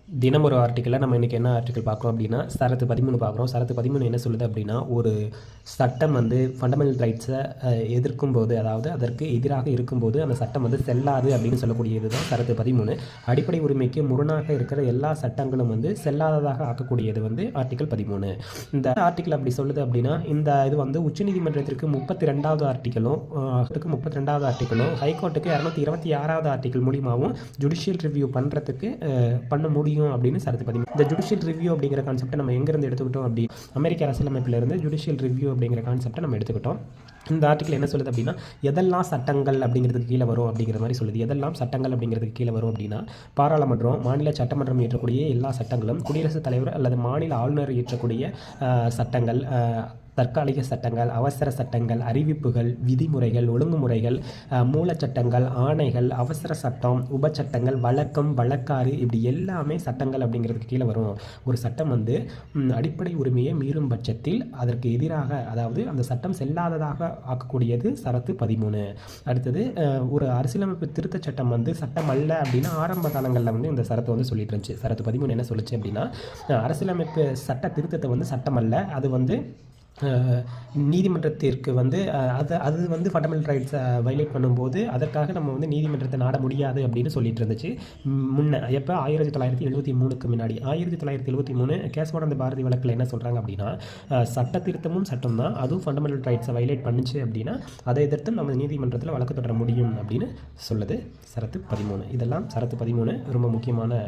தினம் ஒரு ஆர்டிக்கலில் நம்ம இன்றைக்கி என்ன ஆர்டிக்கல் பார்க்குறோம் அப்படின்னா சரத்து 13 பார்க்குறோம். சரத்து 13 என்ன சொல்லுது அப்படின்னா, ஒரு சட்டம் வந்து ஃபண்டமெண்டல் ரைட்ஸை எதிர்க்கும் போது, அதாவது அதற்கு எதிராக இருக்கும்போது அந்த சட்டம் வந்து செல்லாது அப்படின்னு சொல்லக்கூடியது தான் சரத்து 13. அடிப்படை உரிமைக்கு முரணாக இருக்கிற எல்லா சட்டங்களும் வந்து செல்லாததாக ஆக்கக்கூடியது வந்து ஆர்டிக்கல் 13. இந்த ஆர்டிக்கல் அப்படி சொல்லுது அப்படின்னா, இந்த இது வந்து உச்சநீதிமன்றத்திற்கு 32வது ஆர்டிக்கலும் 32வது ஆர்டிக்கலும் ஹைகோர்ட்டுக்கு 226வது ஆர்டிக்கல் மூலியமாகவும் ஜுடிஷியல் ரிவ்யூ பண்ணுறதுக்கு பண்ண முடியும் அப்படின்னு சரத்து 13. இந்த ஜுடிஷியல் ரிவ்யூ அப்படிங்கிற கான்செப்டை நம்ம எங்கேருந்து எடுத்துக்கிட்டோம் அப்படி அமெரிக்க அரசியலமைப்பிலிருந்து ஜுடிஷியல் ரிவ்யூ அப்படிங்கிற கான்செப்டை நம்ம எடுத்துக்கிட்டோம். இந்த ஆர்டிக்கல் என்ன சொல்லுது அப்படின்னா, எதெல்லாம் சட்டங்கள் அப்படிங்கிறதுக்கு கீழே வரும் அப்படிங்கிற மாதிரி சொல்லுது. எதெல்லாம் சட்டங்கள் அப்படிங்கிறதுக்கு கீழே வரும் அப்படின்னா, பாராளுமன்றம், மாநில சட்டமன்றம் இயற்றக்கூடிய எல்லா சட்டங்களும், குடியரசுத் தலைவர் அல்லது மாநில ஆளுநர் இயற்றக்கூடிய சட்டங்கள், தற்காலிக சட்டங்கள், அவசர சட்டங்கள், அறிவிப்புகள், விதிமுறைகள், ஒழுங்குமுறைகள், மூலச்சட்டங்கள், ஆணைகள், அவசர சட்டம், உபச்சட்டங்கள், வழக்கம், வழக்காறு, இப்படி எல்லாமே சட்டங்கள் அப்படிங்கிறதுக்கு கீழே வரும். ஒரு சட்டம் வந்து அடிப்படை உரிமையை மீறும் பட்சத்தில் அதற்கு எதிராக, அதாவது அந்த சட்டம் செல்லாததாக ஆக்கக்கூடியது சரத்து 13. அடுத்தது, ஒரு அரசியலமைப்பு திருத்த சட்டம் வந்து சட்டம் அல்ல அப்படின்னா ஆரம்ப காலங்களில் வந்து இந்த சரத்தை வந்து சொல்லிட்டு இருந்துச்சு. சரத்து 13 என்ன சொல்லுச்சு அப்படின்னா, அரசியலமைப்பு சட்ட திருத்தத்தை வந்து சட்டம் அல்ல, அது வந்து நீதிமன்றத்திற்கு வந்து அது வந்து ஃபண்டமெண்டல் ரைட்ஸை வயலேட் பண்ணும்போது அதற்காக நம்ம வந்து நீதிமன்றத்தை நாட முடியாது அப்படின்னு சொல்லிட்டு இருந்துச்சு முன்ன. எப்போ 1973க்கு முன்னாடி 1973 கேசவானந்த பாரதி வழக்கில் என்ன சொல்கிறாங்க அப்படின்னா, சட்ட திருத்தமும் சட்டம் தான், அதுவும் ஃபண்டமெண்டல் ரைட்ஸை வயலேட் பண்ணுச்சு அப்படின்னா அதை எதிர்த்து நம்ம நீதிமன்றத்தில் வழக்கு தொடர முடியும் அப்படின்னு சொல்லுது சரத்து 13. இதெல்லாம் சரத்து 13 ரொம்ப முக்கியமான